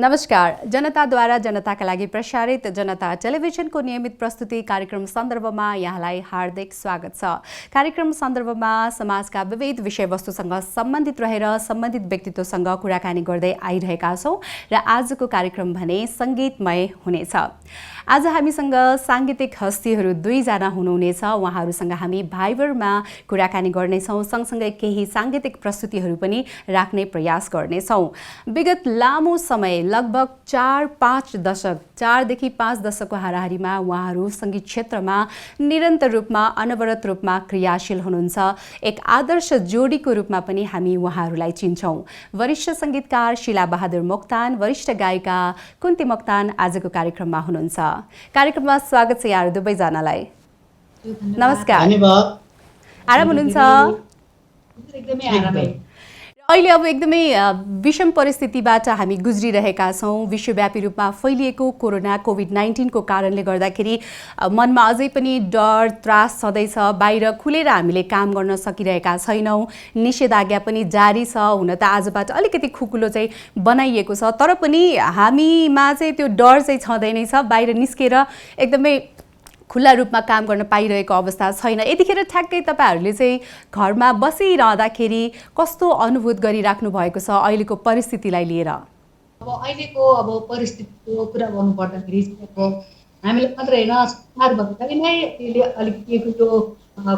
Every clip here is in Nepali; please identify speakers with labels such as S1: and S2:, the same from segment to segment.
S1: नमस्कार। जनताद्वारा जनताका लागि प्रसारित जनता टेलिभिजनको नियमित प्रस्तुति कार्यक्रम सन्दर्भमा यहाँलाई हार्दिक स्वागत छ। कार्यक्रम सन्दर्भमा समाजका विविध विषयवस्तुसँग सम्बन्धित रहेर सम्बन्धित व्यक्तित्वसँग कुराकानी गर्दै आइरहेका छौँ र आजको कार्यक्रम भने संगीतमय हुनेछ। आज हामीसँग सांगीतिक हस्तीहरू दुईजना हुनुहुनेछ। उहाँहरूसँग हामी भाइबरमा कुराकानी गर्नेछौँ, सँगसँगै केही सांगीतिक प्रस्तुतिहरू पनि राख्ने प्रयास गर्नेछौँ। विगत लामो समय लगभग 4 देखि 5 दशकको हाराहारीमा उहाँहरू सङ्गीत क्षेत्रमा निरन्तर रूपमा अनवरत रूपमा क्रियाशील हुनुहुन्छ। एक आदर्श जोडीको रूपमा पनि हामी उहाँहरूलाई चिन्छौँ। वरिष्ठ सङ्गीतकार शीला बहादुर मोक्तान, वरिष्ठ गायिका कुन्ती मोक्तान आजको कार्यक्रममा हुनुहुन्छ। कार्यक्रममा स्वागत छ यहाँहरू दुवैजनालाई। नमस्कार। आराम हुनुहुन्छ?
S2: एकदमै आरामै।
S1: अहिले अब एकदमै विषम परिस्थितिबाट हामी गुज्रिरहेका छौँ। विश्वव्यापी रूपमा फैलिएको कोरोना कोभिड-19 को कारणले गर्दाखेरि मनमा अझै पनि डर त्रास छँदैछ। बाहिर खुलेर हामीले काम गर्न सकिरहेका छैनौँ। निषेधाज्ञा पनि जारी छ। हुन त आजबाट अलिकति खुकुलो चाहिँ बनाइएको छ, तर पनि हामीमा चाहिँ त्यो डर चाहिँ छँदै नै छ। बाहिर निस्केर एकदमै खुल्ला रूपमा काम गर्न पाइरहेको अवस्था छैन। यतिखेर ठ्याक्कै तपाईँहरूले चाहिँ घरमा बसिरहँदाखेरि कस्तो अनुभूत गरिराख्नु भएको छ अहिलेको परिस्थितिलाई लिएर?
S2: अब अहिलेको परिस्थितिको कुरा गर्नु पर्दाखेरि हामीले मात्रै होइन, संसारभरि नै त्यसले अलिकति यो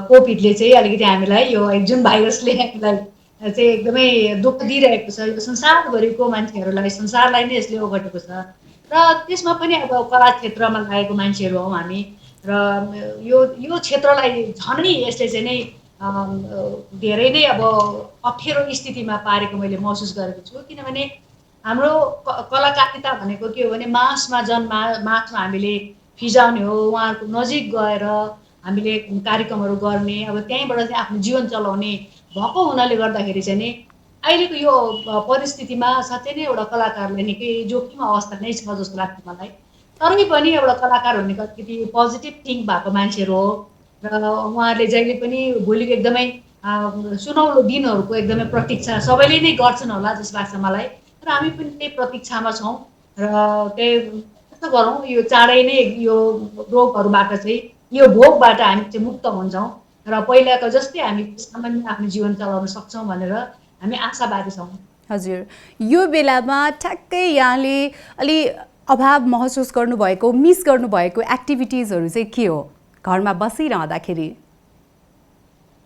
S2: कोभिडले चाहिँ अलिकति हामीलाई यो जुन भाइरसले हामीलाई चाहिँ एकदमै दुःख दिइरहेको छ। यो संसारभरिको मान्छेहरूलाई, संसारलाई नै यसले ओगटेको छ र त्यसमा पनि अब कला क्षेत्रमा लागेको मान्छेहरू हौँ हामी र यो क्षेत्रलाई झनै यसले चाहिँ नै धेरै नै अब अप्ठ्यारो स्थितिमा पारेको मैले महसुस गरेको छु। किनभने हाम्रो कलाकारिता भनेको के हो भने मासमा हामीले फिजाउने हो। उहाँहरूको नजिक गएर हामीले कार्यक्रमहरू गर्ने, अब त्यहीँबाट चाहिँ आफ्नो जीवन चलाउने भएको हुनाले गर्दाखेरि चाहिँ नि अहिलेको यो परिस्थितिमा साँच्चै नै एउटा कलाकारले निकै जोखिम अवस्था नै छ जस्तो लाग्छ मलाई। तरै पनि एउटा कलाकार हुने अलिकति पोजिटिभ थिङ्क भएको मान्छेहरू हो र उहाँहरूले जहिले पनि भोलिको एकदमै सुनौलो दिनहरूको एकदमै प्रतीक्षा सबैले नै गर्छन् होला जस्तो लाग्छ मलाई। र हामी पनि त्यही प्रतीक्षामा छौँ र त्यही कस्तो गरौँ, यो चाँडै नै यो रोगहरूबाट चाहिँ, यो भोगबाट हामी चाहिँ मुक्त हुन्छौँ र पहिलाको जस्तै हामी सामान्य आफ्नो जीवन चलाउन सक्छौँ भनेर हामी आशावादी छौँ।
S1: हजुर, यो बेलामा ठ्याक्कै यहाँले अलि अभाव महसुस गर्नुभएको, मिस गर्नुभएको एक्टिभिटिजहरू चाहिँ के हो घरमा बसिरहँदाखेरि?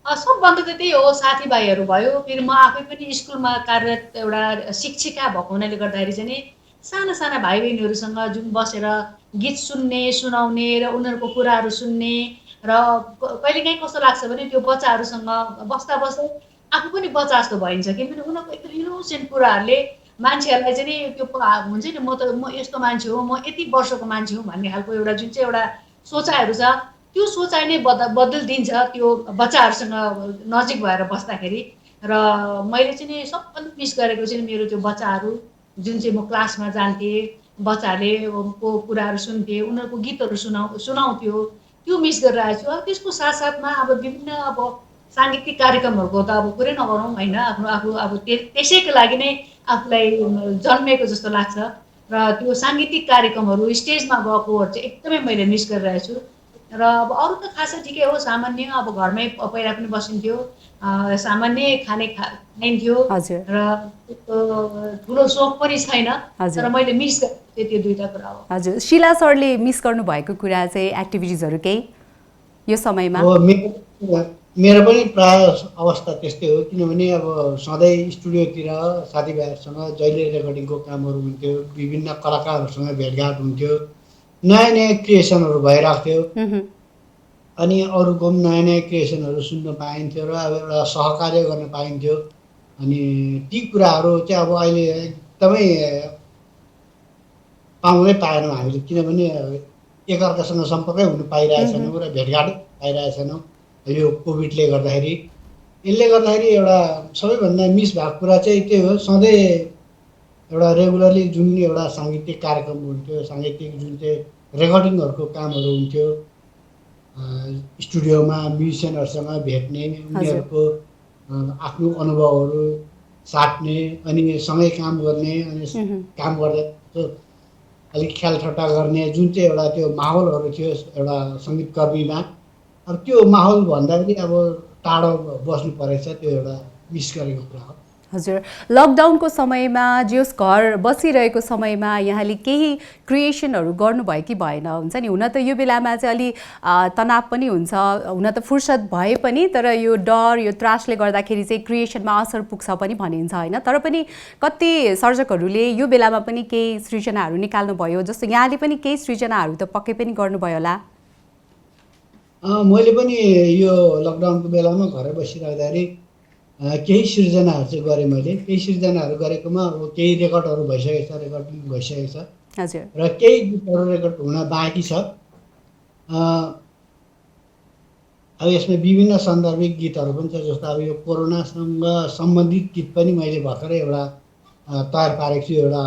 S2: सबभन्दा त त्यही हो, साथीभाइहरू भयो। फेरि म आफै पनि स्कुलमा कार्यरत एउटा शिक्षिका भएको हुनाले गर्दाखेरि चाहिँ नि साना साना भाइ बहिनीहरूसँग जुन बसेर गीत सुन्ने, सुनाउने र उनीहरूको कुराहरू सुन्ने र कहिलेकाहीँ कस्तो लाग्छ भने त्यो बच्चाहरूसँग बस्दा बस्दै आफू पनि बच्चा जस्तो भइन्छ। किनभने उनीहरूको एकदम इनोसेन्ट कुराहरूले मान्छेहरूलाई चाहिँ नि त्यो हुन्छ नि, म यस्तो मान्छे हो, म यति वर्षको मान्छे हुँ भन्ने खालको एउटा जुन चाहिँ एउटा सोचाइहरू छ, त्यो सोचाइ नै बदलिदिन्छ त्यो बच्चाहरूसँग नजिक भएर बस्दाखेरि। र मैले चाहिँ नि सबभन्दा मिस गरेको चाहिँ मेरो त्यो बच्चाहरू, जुन चाहिँ म क्लासमा जान्थेँ, बच्चाहरूले को कुराहरू सुन्थेँ, उनीहरूको गीतहरू सुनाउँथ्यो, त्यो मिस गरिरहेको छु। त्यसको साथसाथमा अब विभिन्न साङ्गीतिक कार्यक्रमहरूको त कुरै नगरौँ होइन, आफू त्यसैको लागि नै आफूलाई जन्मेको जस्तो लाग्छ र त्यो साङ्गीतिक कार्यक्रमहरू स्टेजमा गएकोहरू चाहिँ एकदमै मैले मिस गरिरहेको छु। र अब अरू त खासै ठिकै हो, सामान्य अब घरमै पहिला पनि बसिन्थ्यो, सामान्य खाइन्थ्यो र ठुलो सोख पनि छैन, तर मैले मिस गरेको त्यो दुईवटा कुरा हो।
S1: हजुर, शीला सरले मिस गर्नुभएको कुरा चाहिँ एक्टिभिटिजहरू केही यो समयमा?
S3: मेरो पनि प्राय अवस्था त्यस्तै हो। किनभने अब सधैँ स्टुडियोतिर साथीभाइहरूसँग जहिले रेकर्डिङको कामहरू हुन्थ्यो, विभिन्न कलाकारहरूसँग भेटघाट हुन्थ्यो, नयाँ नयाँ क्रिएसनहरू भइरहेको थियो अनि अरूको पनि नयाँ नयाँ क्रिएसनहरू सुन्न पाइन्थ्यो र अब एउटा सहकार्य गर्न पाइन्थ्यो। अनि ती कुराहरू चाहिँ अब अहिले एकदमै पाउनै पाएनौँ हामीले। किनभने एकअर्कासँग सम्पर्कै हुनु पाइरहेको छैनौँ र भेटघाट पाइरहेको छैनौँ यो कोभिडले गर्दाखेरि। यसले गर्दाखेरि एउटा सबैभन्दा मिस भएको कुरा चाहिँ त्यही हो, सधैँ एउटा रेगुलरली जुन एउटा साङ्गीतिक कार्यक्रम हुन्थ्यो, साङ्गीतिक जुन चाहिँ रेकर्डिङहरूको कामहरू हुन्थ्यो, स्टुडियोमा म्युजिसियनहरूसँग भेट्ने, उनीहरूको आफ्नो अनुभवहरू साट्ने अनि सँगै काम गर्ने अनि काम गर्दा जस्तो अलिक ख्यालठट्टा गर्ने जुन चाहिँ एउटा त्यो माहौलहरू थियो एउटा सङ्गीतकर्मीमा, अब त्यो माहौल भन्दाखेरि अब टाढो बस्नु परेछ, त्यो एउटा मिस गरेको कुरा हो।
S1: हजुर, लकडाउनको समयमा जस घर बसिरहेको समयमा यहाँले केही क्रिएसनहरू गर्नुभयो कि भएन? हुन्छ नि, हुन त यो बेलामा चाहिँ अलि तनाव पनि हुन्छ, हुन त फुर्सद भए पनि, तर यो डर यो त्रासले गर्दाखेरि चाहिँ क्रिएसनमा असर पुग्छ पनि भनिन्छ होइन। तर पनि कति सर्जकहरूले यो बेलामा पनि केही सृजनाहरू निकाल्नुभयो, जस्तो यहाँले पनि केही सृजनाहरू त पक्कै पनि गर्नुभयो होला?
S3: मैले पनि यो लकडाउनको बेलामा घरै बसिराख्दाखेरि केही सृजनाहरू चाहिँ गरेँ मैले। केही सृजनाहरू गरेकोमा अब केही रेकर्डहरू भइसकेको छ, रेकर्डिङ भइसकेको छ
S1: हजुर
S3: र केही गीतहरू रेकर्ड हुन बाँकी छ। अब यसमा विभिन्न सान्दर्भिक गीतहरू पनि छ, जस्तो अब यो कोरोनासँग सम्बन्धित गीत पनि मैले भर्खरै एउटा तयार पारेको छु। एउटा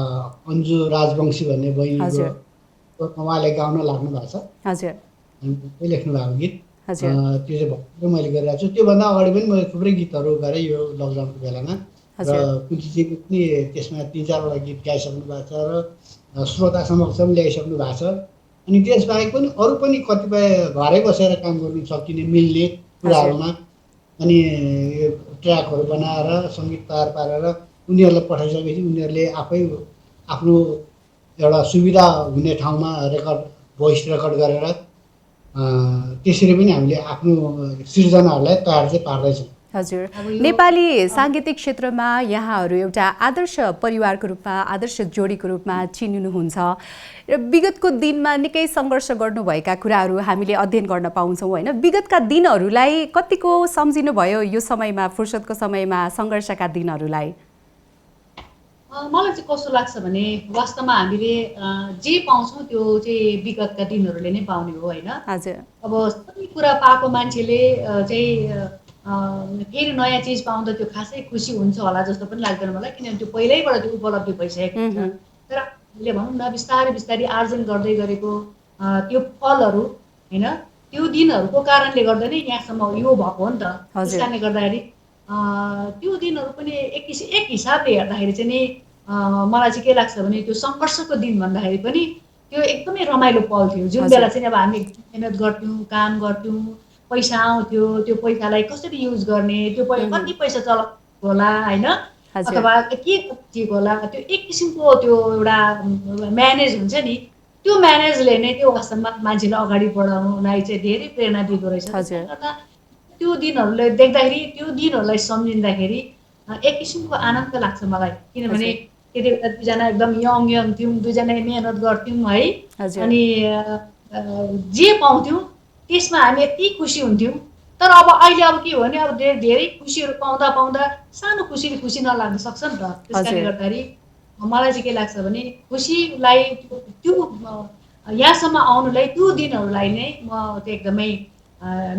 S3: अन्जु राजवंशी भन्ने
S1: हजुर
S3: बहिनीको उहाँले गाउन लाग्नु भएको छ,
S1: हजुर
S3: उहाँले लेख्नु भएको गीत।
S1: हजुर
S3: त्यो चाहिँ भर्खरै मैले गरिरहेको छु। त्योभन्दा अगाडि पनि मैले थुप्रै गीतहरू गरेँ यो लकडाउनको बेलामा, र
S1: हजुर
S3: कुन्तीजीले पनि त्यसमा 3-4वटा गीत गाइसक्नु भएको छ र श्रोता समक्ष पनि ल्याइसक्नु भएको छ। अनि त्यसबाहेक पनि अरू पनि कतिपय घरै बसेर काम गर्नु सकिने मिल्ने कुराहरूमा अनि यो ट्र्याकहरू बनाएर सङ्गीत तयार पारेर उनीहरूलाई पठाइसकेपछि उनीहरूले आफै आफ्नो एउटा सुविधा हुने ठाउँमा भोइस रेकर्ड गरेर त्यसरी पनि हामीले आफ्नो सृजनाहरूलाई तयार चाहिँ पार्दैछौँ।
S1: हजुर, नेपाली साङ्गीतिक क्षेत्रमा यहाँहरू एउटा आदर्श परिवारको रूपमा, आदर्श जोडीको रूपमा चिनिनुहुन्छ र विगतको दिनमा निकै सङ्घर्ष गर्नुभएका कुराहरू हामीले अध्ययन गर्न पाउँछौँ होइन। विगतका दिनहरूलाई कतिको सम्झिनुभयो यो समयमा, फुर्सदको समयमा सङ्घर्षका दिनहरूलाई?
S2: मलाई चाहिँ कस्तो लाग्छ भने वास्तवमा हामीले जे पाउँछौँ त्यो चाहिँ विगतका दिनहरूले नै पाउने हो होइन।
S1: हजुर
S2: अब सबै कुरा पाएको मान्छेले चाहिँ फेरि नयाँ चिज पाउँदा त्यो खासै खुसी हुन्छ होला जस्तो पनि लाग्दैन मलाई, किनभने त्यो पहिल्यैबाट त्यो उपलब्धि भइसकेको हुन्छ। तर हामीले भनौँ न बिस्तारै बिस्तारै आर्जन गर्दै गरेको त्यो फलहरू होइन, त्यो दिनहरूको कारणले गर्दा नै यहाँसम्म यो भएको हो नि त। त्यस कारणले गर्दाखेरि त्यो दिनहरू पनि एक हिसाबले हेर्दाखेरि चाहिँ नि मलाई चाहिँ के लाग्छ भने त्यो सङ्घर्षको दिन भन्दाखेरि पनि त्यो एकदमै रमाइलो पल थियो। जुन बेला चाहिँ अब हामी मेहनत गर्थ्यौँ, काम गर्थ्यौँ, पैसा आउँथ्यो, त्यो पैसालाई कसरी युज गर्ने, त्यो कति पैसा चलाएको होला होइन, अथवा के ठिक होला, त्यो एक किसिमको त्यो एउटा म्यानेज हुन्छ नि, त्यो म्यानेजले नै त्यो वास्तवमा मान्छेलाई अगाडि बढाउनलाई चाहिँ धेरै प्रेरणा दिँदो रहेछ। त्यसले गर्दा त्यो दिनहरूलाई देख्दाखेरि, त्यो दिनहरूलाई सम्झिँदाखेरि एक किसिमको आनन्द लाग्छ मलाई, किनभने त्यति बेला दुईजना एकदम यङ थियौँ, दुईजना मेहनत गर्थ्यौँ है, अनि जे पाउँथ्यौँ त्यसमा हामी यति खुसी हुन्थ्यौँ। तर अब अहिले अब के हो भने अब धेरै खुसीहरू पाउँदा पाउँदा सानो खुसीले खुसी नलाग्न सक्छ नि त। त्यस कारणले गर्दाखेरि मलाई चाहिँ के लाग्छ भने खुसीलाई त्यो यहाँसम्म आउनुलाई त्यो दिनहरूलाई नै म चाहिँ एकदमै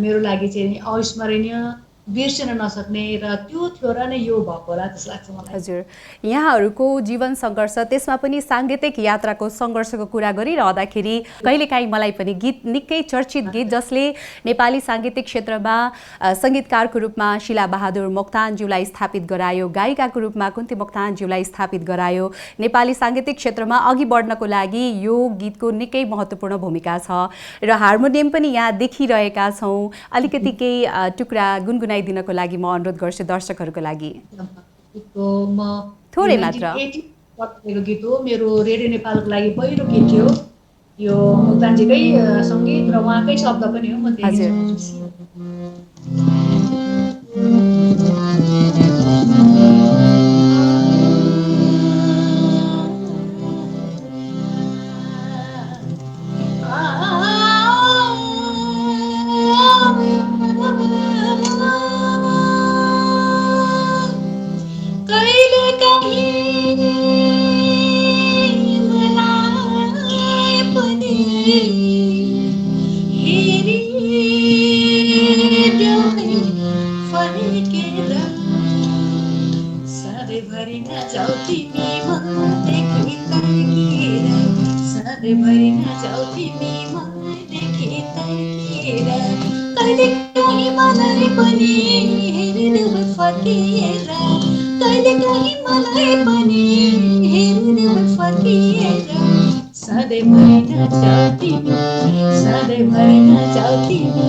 S2: मेरो लागि चाहिँ अविस्मरणीय, बिर्सिन नसक्ने र त्यो थियो र नै यो भएको होला जस्तो लाग्छ मलाई।
S1: हजुर, यहाँहरूको जीवन सङ्घर्ष, त्यसमा पनि साङ्गीतिक यात्राको सङ्घर्षको कुरा गरिरहँदाखेरि कहिलेकाहीँ मलाई पनि गीत, निकै चर्चित गीत जसले नेपाली साङ्गीतिक क्षेत्रमा सङ्गीतकारको रूपमा शिला बहादुर मोक्तानज्यूलाई स्थापित गरायो, गायिकाको रूपमा कुन्ती मोक्तानज्यूलाई स्थापित गरायो, नेपाली साङ्गीतिक क्षेत्रमा अघि बढ्नको लागि यो गीतको निकै महत्त्वपूर्ण भूमिका छ र हार्मोनियम पनि यहाँ देखिरहेका छौँ। अलिकति केही टुक्रा गुनगुनाइदिनको लागि म अनुरोध गर्छु दर्शकहरूको लागि। थोरै मात्र।
S2: गीत हो, मेरो रेडियो नेपालको लागि पहिलो गीत थियो यो, मोक्तानजीकै सङ्गीत र उहाँकै शब्द पनि हो। म
S4: कहिले काहीँ मलाई पनि हेरिदेऊ फर्केर,
S2: कहिलेकाहीँ मलाई पनि हेर्न फर्किएर सधैँभरि नजाऊ तिमी, सधैँभरि नजाऊ तिमी,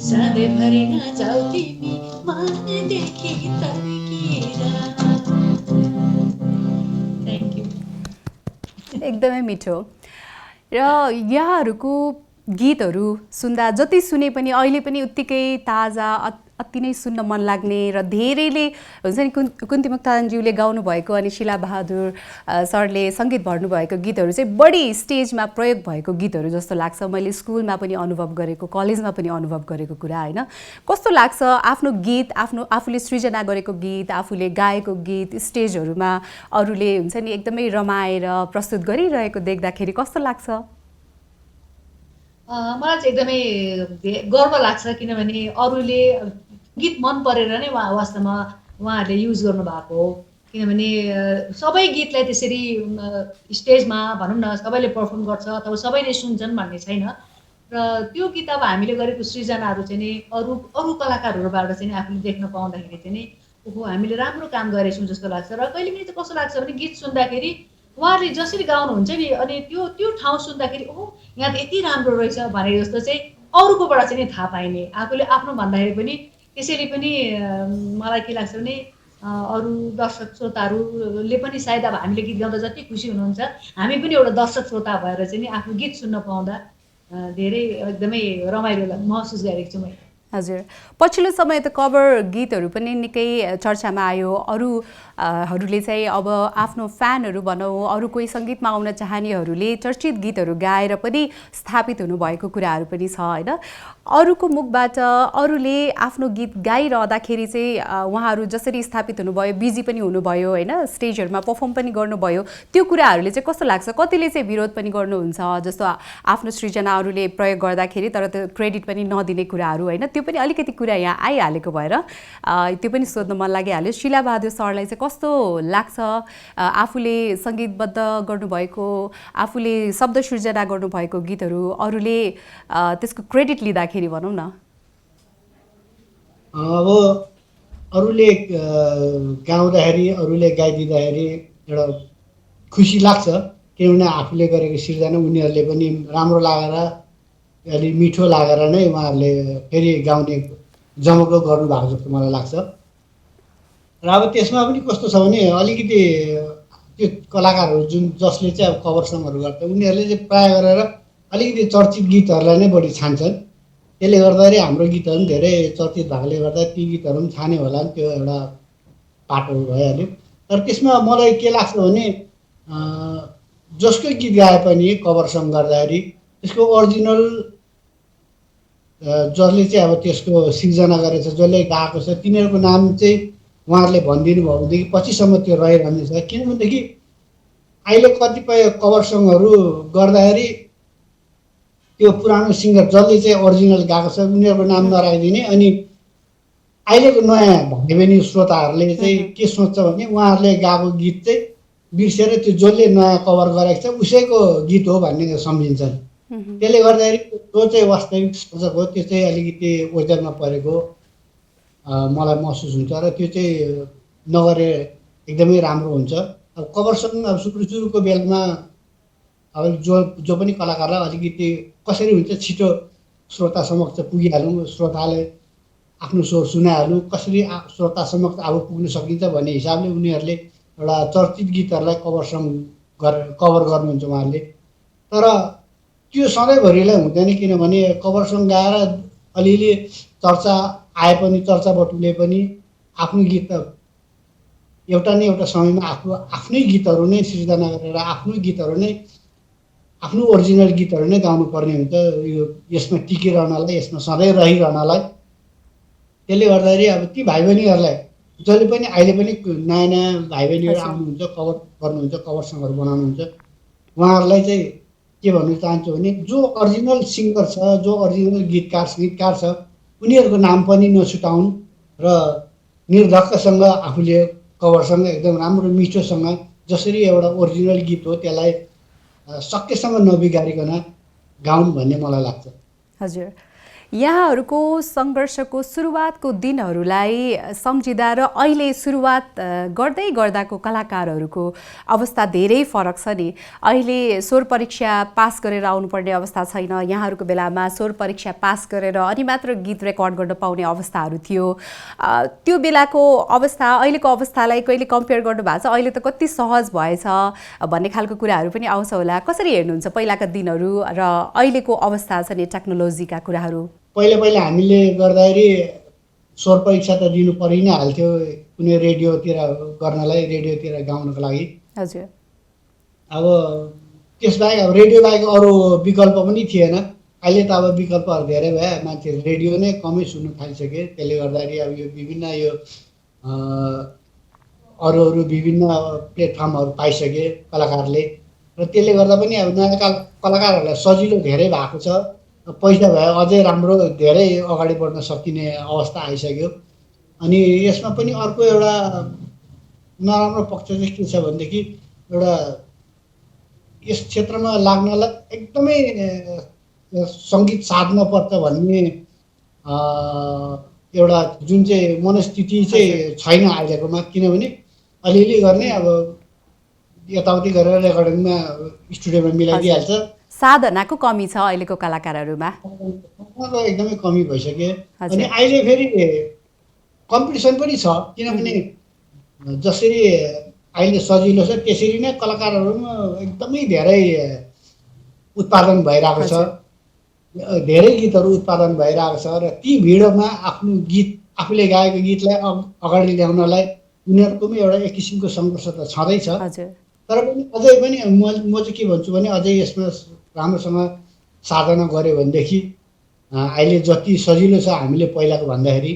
S2: सधैँभरि नजाऊ तिमी मनदेखि तर्किएर। Thank you.
S1: एकदमै मिठो। र यहाँहरूको गीतहरू सुन्दा जति सुने पनि अहिले पनि उत्तिकै ताजा, अति नै सुन्न मन लाग्ने र धेरैले हुन्छ नि कुन्ती मुक्तानज्यूले गाउनु भएको अनि शिला बहादुर सरले सङ्गीत भर्नुभएको गीतहरू चाहिँ बढी स्टेजमा प्रयोग भएको गीतहरू जस्तो लाग्छ। मैले स्कुलमा पनि अनुभव गरेको, कलेजमा पनि अनुभव गरेको कुरा होइन। कस्तो लाग्छ आफ्नो गीत, आफूले सृजना गरेको गीत, आफूले गाएको गीत स्टेजहरूमा अरूले हुन्छ नि एकदमै रमाएर प्रस्तुत गरिरहेको देख्दाखेरि कस्तो लाग्छ?
S2: मलाई चाहिँ एकदमै गर्व लाग्छ, किनभने अरूले गीत मन परेर नै वास्तवमा उहाँहरूले युज गर्नुभएको हो। किनभने सबै गीतलाई त्यसरी स्टेजमा भनौँ न सबैले पर्फर्म गर्छ अथवा सबैले सुन्छन् भन्ने छैन। र त्यो गीत अब हामीले गरेको सृजनाहरू चाहिँ नि अरू कलाकारहरूबाट चाहिँ नि आफूले देख्न पाउँदाखेरि चाहिँ नि ओहो हामीले राम्रो काम गरेछौँ जस्तो लाग्छ। र कहिलेकाहीँ चाहिँ कस्तो लाग्छ भने गीत सुन्दाखेरि उहाँहरूले जसरी गाउनुहुन्छ नि अनि त्यो ठाउँ सुन्दाखेरि ओहो यहाँ त यति राम्रो रहेछ भने जस्तो चाहिँ अरूकोबाट चाहिँ नि थाहा पाइने। आफूले आफ्नो भन्दाखेरि पनि त्यसैले पनि मलाई के लाग्छ भने अरू दर्शक श्रोताहरूले पनि सायद अब हामीले गीत गाउँदा जति खुसी हुनुहुन्छ हामी पनि एउटा दर्शक श्रोता भएर चाहिँ नि आफ्नो गीत सुन्न पाउँदा धेरै एकदमै रमाइलो महसुस गरेको छु मैले।
S1: हजुर, पछिल्लो समय त कभर गीतहरू पनि निकै चर्चामा आयो। हरूले चाहिँ अब आफ्नो फ्यानहरू भनौँ, अरू कोही सङ्गीतमा आउन चाहनेहरूले चर्चित गीतहरू गाएर पनि स्थापित हुनुभएको कुराहरू पनि छ होइन। अरूको मुखबाट अरूले आफ्नो गीत गाइरहँदाखेरि चाहिँ उहाँहरू जसरी स्थापित हुनुभयो, बिजी पनि हुनुभयो होइन, स्टेजहरूमा पर्फर्म पनि गर्नुभयो, त्यो कुराहरूले चाहिँ कस्तो लाग्छ? कतिले चाहिँ विरोध पनि गर्नुहुन्छ, जस्तो आफ्नो सृजना अरूले प्रयोग गर्दाखेरि तर त्यो क्रेडिट पनि नदिने कुराहरू होइन, त्यो पनि अलिकति कुरा यहाँ आइहालेको भएर त्यो पनि सोध्न मन लागिहाल्यो। शिला बहादुर सरलाई चाहिँ कस्तो लाग्छ आफूले सङ्गीतबद्ध गर्नुभएको, आफूले शब्द सृजना गर्नुभएको गीतहरू अरूले त्यसको क्रेडिट लिँदाखेरि भनौँ न?
S3: अब अरूले गाउँदाखेरि, अरूले गाइदिँदाखेरि एउटा खुसी लाग्छ, किनभने आफूले गरेको सिर्जना उनीहरूले पनि राम्रो लागेर अलि मिठो लागेर नै उहाँहरूले फेरि गाउने जमको गर्नुभएको जस्तो मलाई लाग्छ। र अब त्यसमा पनि कस्तो छ भने अलिकति त्यो कलाकारहरू जसले चाहिँ अब कभर सङहरू गर्छ उनीहरूले चाहिँ प्राय गरेर अलिकति चर्चित गीतहरूलाई नै बढी छान्छन्। त्यसले गर्दाखेरि हाम्रो गीतहरू पनि धेरै चर्चित भएकोले गर्दा ती गीतहरू पनि छाने होला नि, त्यो एउटा पाटो भइहाल्यो। तर त्यसमा मलाई के लाग्छ भने जसको गीत गाए पनि कभर सङ गर्दाखेरि त्यसको ओरिजिनल जसले चाहिँ अब त्यसको सिर्जना गरेछ, जसले गाएको छ, तिनीहरूको नाम चाहिँ उहाँहरूले भनिदिनु भयो भनेदेखि पछिसम्म त्यो रहिरहनेछ। किनभनेदेखि अहिले कतिपय कभर सङहरू गर्दाखेरि त्यो पुरानो सिङ्गर जसले चाहिँ ओरिजिनल गाएको छ उनीहरूको नाम नराखिदिने, अनि अहिलेको नयाँ भन्ने पनि श्रोताहरूले चाहिँ के सोच्छ भने उहाँहरूले गाएको गीत चाहिँ बिर्सेर त्यो जसले नयाँ कभर गरेको छ उसैको गीत हो भन्ने सम्झिन्छन्। त्यसले गर्दाखेरि त्यो चाहिँ वास्तविक सोचक हो, त्यो चाहिँ अलिकति ओझेलमा परेको मलाई महसुस हुन्छ र त्यो चाहिँ नगरे एकदमै राम्रो हुन्छ। अब कभर सङ अब सुरुको बेलामा अब जो पनि कलाकारलाई अलिकति कसरी हुन्छ छिटो श्रोता समक्ष पुगिहालौँ, श्रोताले आफ्नो स्वर सुनाइहालौँ, कसरी श्रोता समक्ष अब पुग्न सकिन्छ भन्ने हिसाबले उनीहरूले एउटा चर्चित गीतहरूलाई कभर गर्नुहुन्छ उहाँहरूले। तर त्यो सधैँभरिलाई हुँदैन, किनभने कभर सङ गाएर अलिअलि चर्चा आए पनि, चर्चा बटुले पनि आफ्नो गीत एउटा न एउटा समयमा आफ्नै गीतहरू नै सृजना गरेर आफ्नो गीतहरू नै, आफ्नो ओरिजिनल गीतहरू नै गाउनुपर्ने हुन्छ यो यसमा टिकिरहनलाई, यसमा सधैँ रहिरहनलाई। त्यसले गर्दाखेरि अब ती भाइ बहिनीहरूलाई जसले पनि अहिले पनि नयाँ नयाँ भाइ बहिनीहरू आउनुहुन्छ, कभर गर्नुहुन्छ, कभर सङहरू बनाउनुहुन्छ, उहाँहरूलाई चाहिँ के भन्न चाहन्छु भने जो ओरिजिनल सिङ्गर छ, जो ओरिजिनल गीतकार छ उनीहरूको नाम पनि नछुटाउनु र निर्धक्कसँग आफूले कभरसँग एकदम राम्रो मिठोसँग जसरी एउटा ओरिजिनल गीत हो त्यसलाई सकेसम्म नबिगारिकन गाउनु भन्ने मलाई लाग्छ।
S1: हजुर, यहाँहरूको सङ्घर्षको सुरुवातको दिनहरूलाई सम्झिँदा र अहिले सुरुवात गर्दै गर्दाको कलाकारहरूको अवस्था धेरै फरक छ नि। अहिले स्वर परीक्षा पास गरेर आउनुपर्ने अवस्था छैन, यहाँहरूको बेलामा स्वर परीक्षा पास गरेर अनि मात्र गीत रेकर्ड गर्न पाउने अवस्थाहरू थियो। त्यो बेलाको अवस्था अहिलेको अवस्थालाई कहिले कम्पेयर गर्नु भएको छ, अहिले त कति सहज भएछ भन्ने खालको कुराहरू पनि आउँछ होला। कसरी हेर्नुहुन्छ पहिलाका दिनहरू र अहिलेको अवस्था छ नि टेक्नोलोजीका कुराहरू?
S3: पहिला हामीले गर्दाखेरि स्वर परीक्षा त दिनु परि नै हाल्थ्यो कुनै रेडियोतिर गर्नलाई, रेडियोतिर गाउनको लागि।
S1: हजुर।
S3: अब त्यसबाहेक अब रेडियो बाहेक अरू विकल्प पनि थिएन। अहिले त अब विकल्पहरू धेरै भए, मान्छे रेडियो नै कमै सुन्नु थालिसके। त्यसले गर्दाखेरि अब यो विभिन्न यो अरू विभिन्न प्लेटफर्महरू पाइसके कलाकारले, र त्यसले गर्दा पनि अब नयाँ कलाकारहरूलाई सजिलो धेरै भएको छ। पैसा भए अझै राम्रो, धेरै अगाडि बढ्न सकिने अवस्था आइसक्यो। अनि यसमा पनि अर्को एउटा नराम्रो पक्ष चाहिँ के छ भनेदेखि, एउटा यस क्षेत्रमा लाग्नलाई एकदमै सङ्गीत साध्नुपर्छ भन्ने एउटा जुन चाहिँ मनस्थिति चाहिँ छैन अहिलेकोमा। किनभने अलिअलि गर्ने, अब यताउति गरेर रेकर्डिङमा स्टुडियोमा मिलाइदिइहाल्छ।
S1: साधनाको कमी छ अहिलेको कलाकारहरूमा,
S3: एकदमै कमी भइसक्यो। अनि अहिले फेरि कम्पिटिसन पनि छ, किनभने जसरी अहिले सजिलो छ त्यसरी नै कलाकारहरूमा एकदमै धेरै उत्पादन भइरहेको छ। धेरै गीतहरू उत्पादन भइरहेको छ र ती भिडमा आफ्नो गीत, आफूले गाएको गीतलाई अगाडि ल्याउनलाई उनीहरूकोमा एउटा एक किसिमको सङ्घर्ष त छँदैछ। तर पनि अझै पनि म चाहिँ के भन्छु भने, अझै यसमा राम्रोसँग साधना गऱ्यो भनेदेखि अहिले जति सजिलो छ हामीले पहिलाको भन्दाखेरि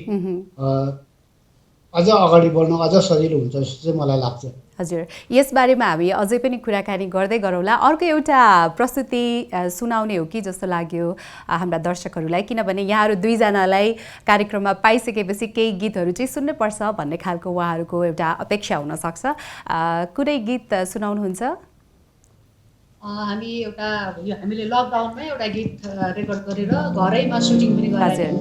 S3: अझ अगाडि बढ्नु अझ सजिलो हुन्छ जस्तो चाहिँ मलाई लाग्छ।
S1: हजुर, यसबारेमा हामी अझै पनि कुराकानी गर्दै गरौँला। अर्को एउटा प्रस्तुति सुनाउने हो कि जस्तो लाग्यो हाम्रा दर्शकहरूलाई, किनभने यहाँहरू दुईजनालाई कार्यक्रममा पाइसकेपछि केही गीतहरू चाहिँ सुन्नुपर्छ भन्ने खालको उहाँहरूको एउटा अपेक्षा हुनसक्छ। कुनै गीत सुनाउनुहुन्छ?
S2: हामी एउटा हामीले लकडाउनमै एउटा गीत रेकर्ड गरेर घरैमा सुटिङ पनि गरेको,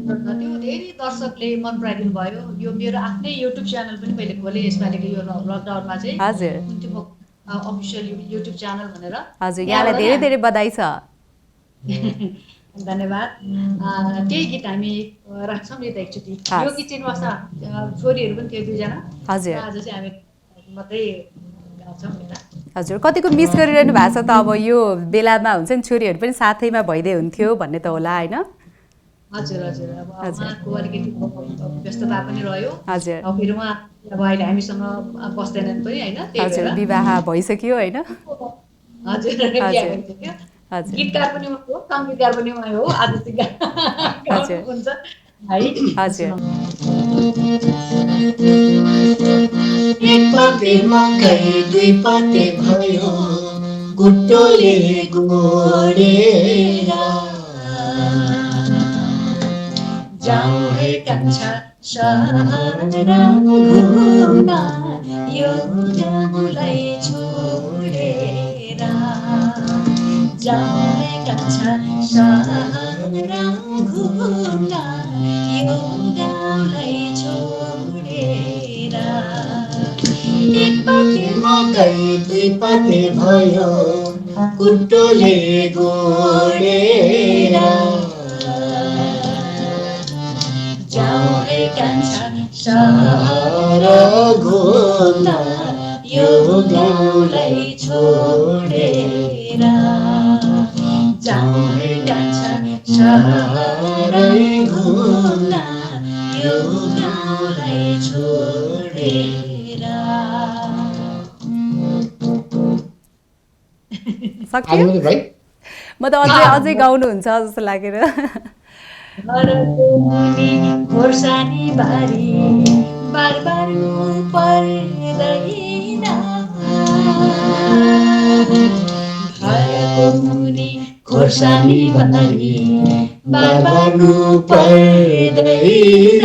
S2: त्यो धेरै दर्शकले मन पराइदिनु भयो। यो मेरो आफ्नै युट्युब च्यानल पनि मैले खोलेँ यसपालिको यो लकडाउनमा चाहिँ, कुन्तिमो अफिसियल युट्युब च्यानल भनेर।
S1: हजुर, यहाँलाई धेरै धेरै बधाई छ।
S2: धन्यवाद। त्यही गीत हामी राख्छौँ नि त एकचोटि। यो गीत चिन्नुहोस् न, छोरीहरू पनि थियो दुईजना।
S1: हजुर,
S2: आज चाहिँ हामी मात्रै गाउँछौँ नि त।
S1: हजुर, कतिको मिस गरिरहनु भएको छ त? अब यो बेलामा हुन्छ नि छोरीहरू पनि साथैमा भइदिए हुन्थ्यो भन्ने त होला होइन?
S2: हजुर हजुर, अब उहाँको अलिकति व्यस्तता पनि रह्यो।
S1: हजुर,
S2: अब फेरि उहाँ अब अहिले हामीसँग बस्दैनन् पनि होइन,
S1: हजुर, विवाह भइसक्यो होइन?
S2: हजुर, गीतकार पनि उहाँ हो, सङ्गीतकार पनि उहाँ हो, आज चाहिँ हुन्छ है।
S1: हजुर,
S4: एक पाते मकै दुई पाते भयो गुट्टोले गोडेर जाऊ हे कान्छा शहर घुम्न यो गाउँलाई छोडेर जाऊ हे कान्छा शहर घुम्न यो गाउँलाई छोडेर एक पाते मकै दुई पाते भयो गुट्टोले गोडेर जाऊ हे कान्छा शहर घुम्न यो गाउँलाई छोडेर जाऊ हे कान्छा शहर घुम्न यो गाउँलाई छोडेर।
S1: सक्यो? म त अझै गाउनुहुन्छ जस्तो लागेर।
S2: घरको मुनि खोर्सानी बारी बार बार पर्दैन, घरको मुनि खोर्सानी बारी बार बार पर्दैन,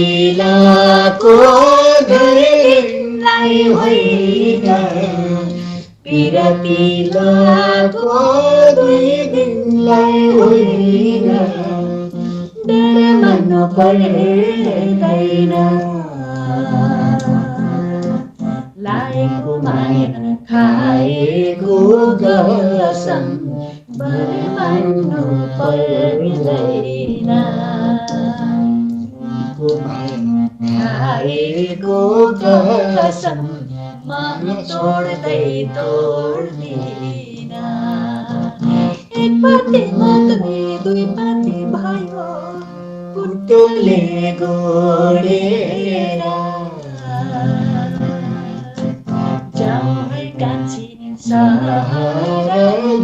S2: पिरतिलाको घरलाई होइन
S4: पिरतिलाको दुई दिनलाई होइन धेरै मान्नु पर्दैन लाएको माया खाएको कसम बरु मान्नु पर्दैन खाएको कसम म तोड्दै तोड्दिन एक पाते मात्रै दुई पाते भयो पुटुले गोडेर जाउँ है कान्छी सहर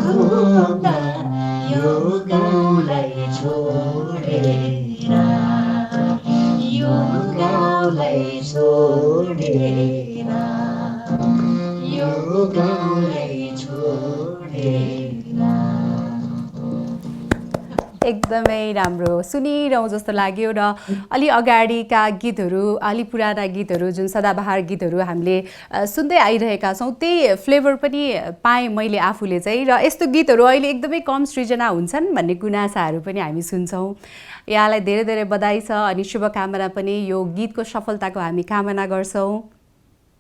S4: घुम्न यो गाउँलाई छोडेर यो गाउँलाई छोडेर यो गाउँलाई छोडेर
S1: एकदमै राम्रो सुनिरहँ जस्तो लाग्यो र अलि अगाडिका गीतहरू अलि पुराना गीतहरू जुन सदाबहार गीतहरू हामीले सुन्दै आइरहेका छौँ त्यही फ्लेभर पनि पाएँ मैले आफूले चाहिँ र यस्तो गीतहरू अहिले एकदमै कम सृजना हुन्छन् भन्ने गुनासाहरू पनि हामी सुन्छौँ यहाँलाई धेरै धेरै बधाई छ अनि शुभकामना पनि यो गीतको सफलताको हामी कामना गर्छौँ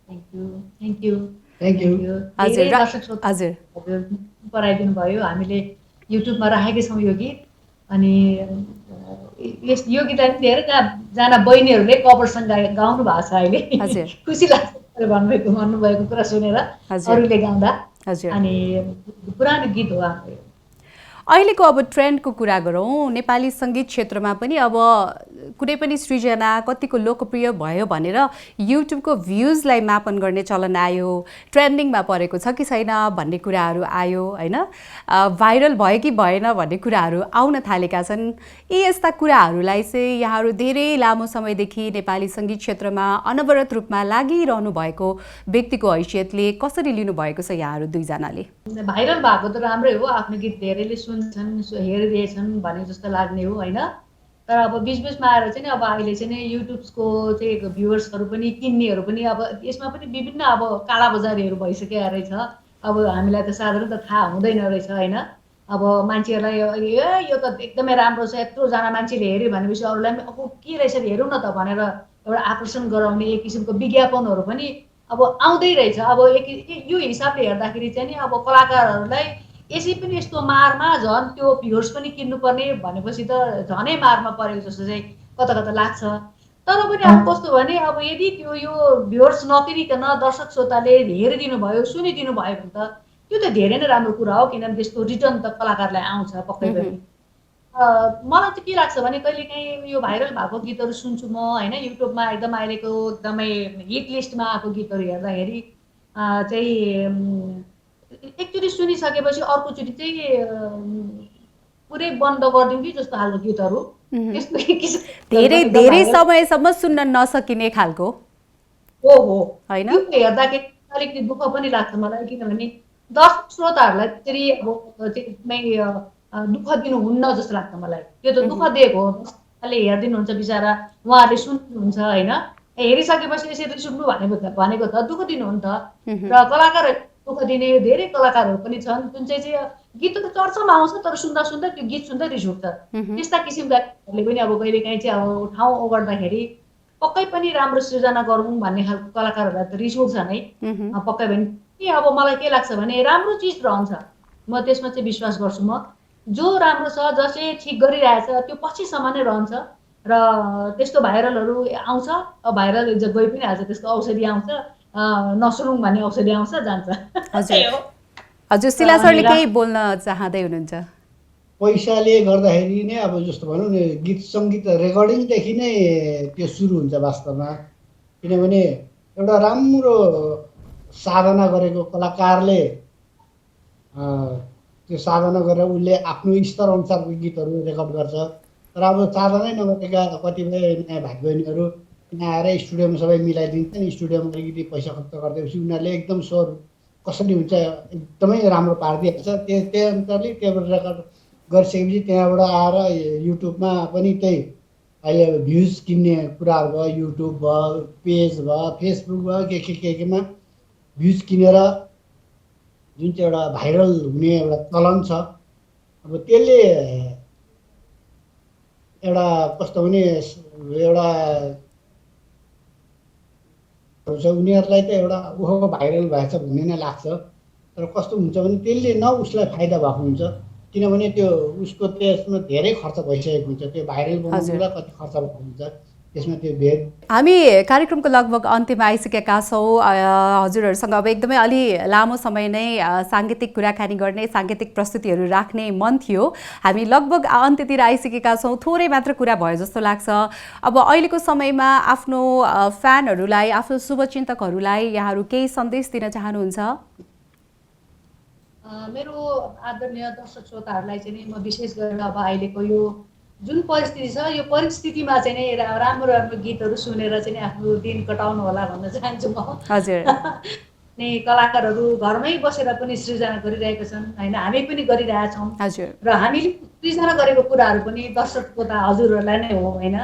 S2: थ्याङ्क यू
S1: हजुर हजुर
S2: पराइदिनु भयो हामीले युट्युबमा राखेकै छौँ यो गीत अनि यो गीतलाई धेरैजना बहिनीहरूले कभरसँग गाउनु भएको छ अहिले खुसी लाग्छ भन्नुभएको कुरा सुनेर अरूले गाउँदा अनि पुरानो गीत हो हाम्रो
S1: अहिलेको अब ट्रेन्डको कुरा गरौँ नेपाली सङ्गीत क्षेत्रमा पनि अब कुनै पनि सृजना कतिको लोकप्रिय भयो भनेर युट्युबको भ्युजलाई मापन गर्ने चलन आयो ट्रेन्डिङमा परेको छ कि छैन भन्ने कुराहरू आयो होइन भाइरल भयो कि भएन भन्ने कुराहरू आउन थालेका छन् यी यस्ता कुराहरूलाई चाहिँ यहाँहरू धेरै लामो समयदेखि नेपाली सङ्गीत क्षेत्रमा अनवरत रूपमा लागिरहनु भएको व्यक्तिको हैसियतले कसरी लिनुभएको छ यहाँहरू दुईजनाले
S2: भाइरल भएको त राम्रै हो आफ्नो गीत धेरैले सुन्छन् हेरिदिएछन् भने जस्तो लाग्ने हो होइन तर अब बिचबिचमा आएर चाहिँ अब अहिले चाहिँ युट्युबको चाहिँ भ्युवर्सहरू पनि किन्नेहरू पनि अब यसमा पनि विभिन्न अब कालाबजारीहरू भइसकेको रहेछ अब हामीलाई त साधारण त थाहा हुँदैन रहेछ होइन अब मान्छेहरूलाई यो त एकदमै राम्रो छ यत्रोजना मान्छेले हेऱ्यो भनेपछि अरूलाई पनि अब के रहेछ हेरौँ न त भनेर एउटा आकर्षण गराउने एक किसिमको विज्ञापनहरू पनि अब आउँदै रहेछ अब यो हिसाबले हेर्दाखेरि चाहिँ नि अब कलाकारहरूलाई यसै पनि यस्तो मारमा झन् त्यो भ्युवर्स पनि किन्नुपर्ने भनेपछि त झनै मारमा परेको जस्तो चाहिँ कता कता लाग्छ तर पनि अब कस्तो भने अब यदि त्यो यो भ्युवर्स नकिनिकन दर्शक श्रोताले हेरिदिनु भयो सुनिदिनु भयो भने त त्यो त धेरै नै राम्रो कुरा हो किनभने त्यसको रिटर्न त कलाकारलाई आउँछ पक्कै पनि मलाई चाहिँ के लाग्छ भने कहिलेकाहीँ यो भाइरल भएको गीतहरू सुन्छु म होइन युट्युबमा एकदम अहिलेको एकदमै हिट लिस्टमा आएको गीतहरू हेर्दाखेरि चाहिँ एकचोटि सुनिसकेपछि अर्कोचोटि चाहिँ पुरै बन्द गरिदिउँ कि जस्तो खालको गीतहरू
S1: धेरै धेरै समयसम्म सुन्न नसकिने खालको
S2: हो
S1: होइन
S2: हेर्दाखेरि अलिकति दुःख पनि लाग्छ मलाई किनभने दर्शक श्रोताहरूलाई त्यसरी अब दुःख दिनुहुन्न जस्तो लाग्छ मलाई त्यो त दुःख दिएको हो हेरिदिनुहुन्छ बिचरा उहाँहरूले सुन्नुहुन्छ होइन हेरिसकेपछि यसरी रिस उठ्नु भनेको त दुःख दिनु हो नि त र कलाकार दुःख दिने धेरै कलाकारहरू पनि छन् जुन चाहिँ गीतहरू चर्चामा आउँछ तर सुन्दा सुन्दा त्यो गीत सुन्दा रिस उठ्छ त्यस्ता किसिमकाले पनि अब कहिलेकाहीँ चाहिँ अब ठाउँ ओगट्दाखेरि पक्कै पनि राम्रो सृजना गरौँ भन्ने खालको कलाकारहरूलाई त रिस उठ्छ नै पक्कै पनि अब मलाई के लाग्छ भने राम्रो चिज रहन्छ म त्यसमा चाहिँ विश्वास गर्छु म जो राम्रो छ जसले ठिक गरिरहेछ त्यो पछिसम्म नै रहन्छ र त्यस्तो भाइरलहरू आउँछ भाइरल गइ पनि हाल्छ त्यसको औषधि आउँछ नसुनौँ भन्ने औषधि आउँछ जान्छ
S1: हजुर शिला सरले केही बोल्न चाहँदै हुनुहुन्छ
S3: पैसाले गर्दाखेरि नै अब जस्तो भनौँ न गीत सङ्गीत रेकर्डिङदेखि नै त्यो सुरु हुन्छ वास्तवमा किनभने एउटा राम्रो साधना गरेको कलाकारले त्यो साधना गरेर उसले आफ्नो स्तर अनुसारको गीतहरू रेकर्ड गर्छ तर अब साधनै नगरेका कतिपय नयाँ भाइ बहिनीहरू यहाँ आएर स्टुडियोमा सबै मिलाइदिन्छन् स्टुडियोमा अलिकति पैसा खर्च गरिदिएपछि उनीहरूले एकदम स्वर कसरी हुन्छ एकदमै राम्रो पारिदिइहाल्छ त्यही अनुसारले त्यहाँबाट रेकर्ड गरिसकेपछि त्यहाँबाट आएर युट्युबमा पनि त्यही अहिले भ्युज किन्ने कुराहरू भयो युट्युब भयो पेज भयो फेसबुक भयो केमा भ्युज किनेर जुन चाहिँ एउटा भाइरल हुने एउटा चलन छ, अब त्यसले एउटा कस्तो भने एउटा उनीहरूलाई त एउटा ओहो भाइरल भएछ भन्ने नै लाग्छ, तर कस्तो हुन्छ भने त्यसले न उसलाई फाइदा भएको हुन्छ, किनभने त्यो उसको त्यसमा धेरै खर्च भइसकेको हुन्छ, त्यो भाइरल बनाउनुलाई कति खर्च भएको हुन्छ, त्यसमा त्यो भेद।
S1: हामी कार्यक्रमको लगभग अन्त्यमा आइसकेका छौँ। हजुरहरूसँग अब एकदमै अलि लामो समय नै साङ्गीतिक कुराकानी गर्ने, साङ्गीतिक प्रस्तुतिहरू राख्ने मन थियो। हामी लगभग अन्त्यतिर आइसकेका छौँ, थोरै मात्र कुरा भयो जस्तो लाग्छ। अब अहिलेको समयमा आफ्नो फ्यानहरूलाई, आफ्नो शुभचिन्तकहरूलाई यहाँहरू केही सन्देश दिन चाहनुहुन्छ?
S2: मेरो आदरणीय दर्शक श्रोताहरूलाई चाहिँ नि म विशेष गरेर अब अहिलेको यो जुन परिस्थिति छ, यो परिस्थितिमा चाहिँ नि राम्रो राम्रो गीतहरू सुनेर चाहिँ नि आफ्नो दिन कटाउनु होला भन्न चाहन्छु म।
S1: हजुर।
S2: अनि कलाकारहरू घरमै बसेर पनि सृजना गरिरहेका छन् होइन, हामी पनि गरिरहेछौँ।
S1: हजुर।
S2: र हामीले सृजना गरेको कुराहरू पनि दर्शक श्रोता हजुरहरूलाई नै हो होइन।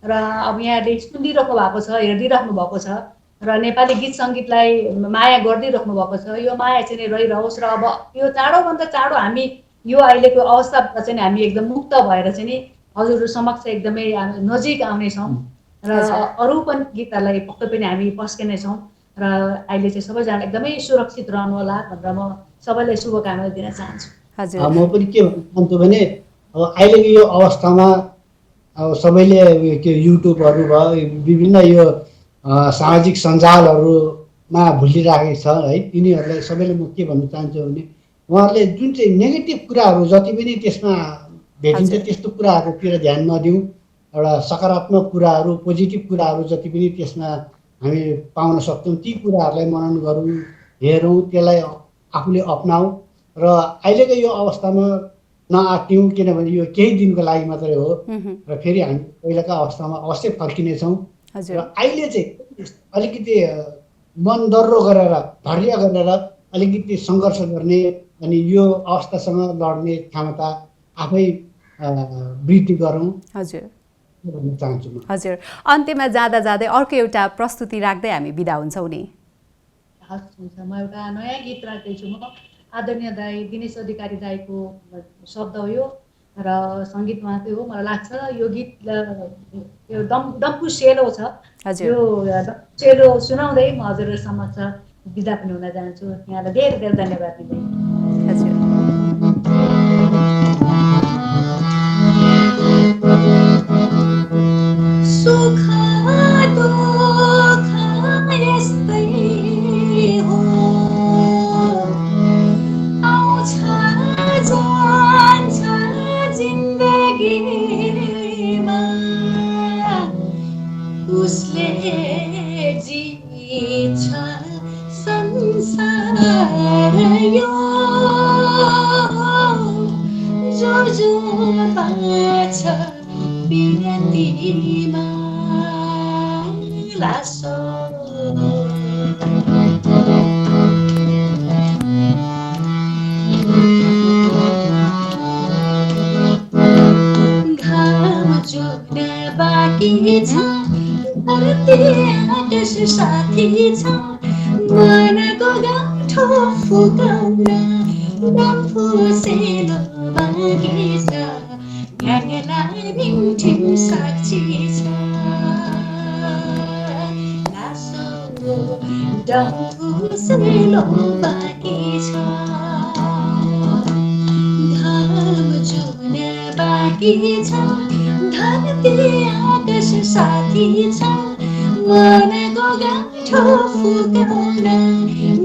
S2: र अब यहाँले सुनिदिइराख्नु भएको छ, हेरिदिइराख्नु भएको छ र नेपाली गीत सङ्गीतलाई माया गरिदिइराख्नु भएको छ। यो माया चाहिँ रहिरहोस् र अब यो चाँडोभन्दा चाँडो हामी यो अहिलेको अवस्थाबाट चाहिँ हामी एकदम मुक्त भएर चाहिँ नि हजुरहरू समक्ष एकदमै नजिक आउनेछौँ र अरू पनि गीतहरूलाई पक्कै पनि हामी पस्किनेछौँ र अहिले चाहिँ सबैजना एकदमै सुरक्षित रहनु होला भनेर म सबैलाई शुभकामना दिन चाहन्छु।
S1: हजुर।
S3: म पनि के भन्न चाहन्छु भने अब अहिलेको यो अवस्थामा अब सबैले त्यो युट्युबहरू भयो, विभिन्न यो सामाजिक सञ्जालहरूमा भुलिराखेको छ है। यिनीहरूलाई सबैले म के भन्न चाहन्छु भने उहाँहरूले जुन चाहिँ नेगेटिभ कुराहरू जति पनि त्यसमा भेटिन्छ त्यस्तो कुराहरूतिर ध्यान नदिउँ, एउटा सकारात्मक कुराहरू, पोजिटिभ कुराहरू जति पनि त्यसमा हामी पाउन सक्छौँ ती कुराहरूलाई मनन गरौँ, हेरौँ, त्यसलाई आफूले अपनाऊ र अहिलेको यो अवस्थामा नआत्तियौँ, किनभने यो केही दिनको लागि मात्रै हो र फेरि हामी पहिलाका अवस्थामा अवश्य फर्किनेछौँ। र अहिले चाहिँ अलिकति मन दर्रो गरेर, धैर्य गरेर अलिकति सङ्घर्ष गर्ने अनि यो अवस्थासँग लड्ने क्षमता आफै वृद्धि गरौँ।
S1: हजुर।
S3: भन्न चाहन्छु म।
S1: हजुर, अन्त्यमा जाँदा जाँदै अर्को एउटा प्रस्तुति राख्दै हामी बिदा हुन्छौँ नि।
S2: हस्, हुन्छ। म एउटा नयाँ गीत राख्दैछु। म आदरणीय दाई दिनेश अधिकारी दाईको शब्द हो यो र सङ्गीत उहाँकै हो। मलाई लाग्छ यो गीत यो डम्फु सेलो छ। यो डम्फु सेलो सुनाउँदै म हजुरहरू समक्ष बिदा पनि हुन चाहन्छु। यहाँलाई धेरै धेरै धन्यवाद दिँदै।
S1: हजुर।
S4: सुख दुःख यस्तै हो, आउँछ जान्छ जिन्दगीमा, उसले जिछ संसार यो, जो बाँच बिरतीमा लासो। घाम जुन बाँकी छ, धरती आकाश साथी छ, मनको गाँठो फुकाउन डम्फु सेलो बाँकी छ, ढ्याङ्गलाई रिमठिम साक्षी छ, लासो डम्फु सेलो बाँकी छ, घाम जुन बाँकी छ, धरती आकाश साथी छ, मनको गाँठो फुकाउन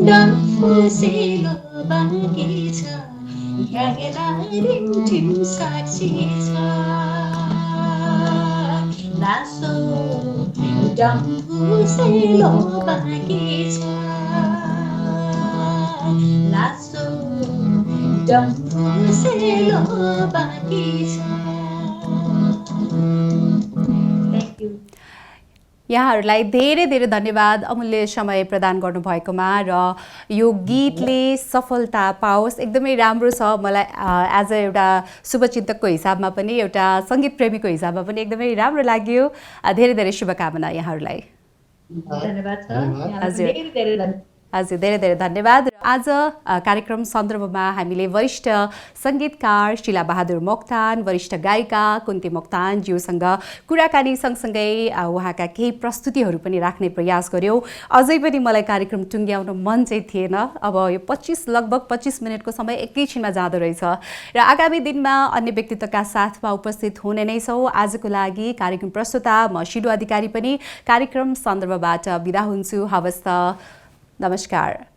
S4: डम्फु सेलो बाँकी छ, ढ्याङ्गलाई रिमठिम साक्षी छ, लासो डम्फु सेलो बाँकी छ, लासो डम्फु सेलो बाँकी छ।
S2: Thank you.
S1: यहाँहरूलाई धेरै धेरै धन्यवाद अमूल्य समय प्रदान गर्नुभएकोमा र यो गीतले सफलता पाओस्। एकदमै राम्रो छ। मलाई एज अ एउटा शुभचिन्तकको हिसाबमा पनि, एउटा सङ्गीत प्रेमीको हिसाबमा पनि एकदमै राम्रो लाग्यो। धेरै धेरै शुभकामना यहाँहरूलाई।
S2: धन्यवाद छ।
S1: हजुर।
S2: धेरै धेरै धन्यवाद।
S1: हजुर, धेरै धेरै धन्यवाद। आज कार्यक्रम सन्दर्भमा हामीले वरिष्ठ सङ्गीतकार शिलाबहादुर मोक्तान, वरिष्ठ गायिका कुन्ती मोक्तानज्यूसँग कुराकानी सँगसँगै उहाँका केही प्रस्तुतिहरू पनि राख्ने प्रयास गऱ्यौँ। अझै पनि मलाई कार्यक्रम टुङ्ग्याउन मन चाहिँ थिएन। अब यो लगभग 25 मिनटको समय एकैछिनमा जाँदो रहेछ र आगामी दिनमा अन्य व्यक्तित्वका साथमा उपस्थित हुने नै छौँ। आजको लागि कार्यक्रम प्रस्तुता म शिलु अधिकारी पनि कार्यक्रम सन्दर्भबाट बिदा हुन्छु। हवस् त, नमस्कार।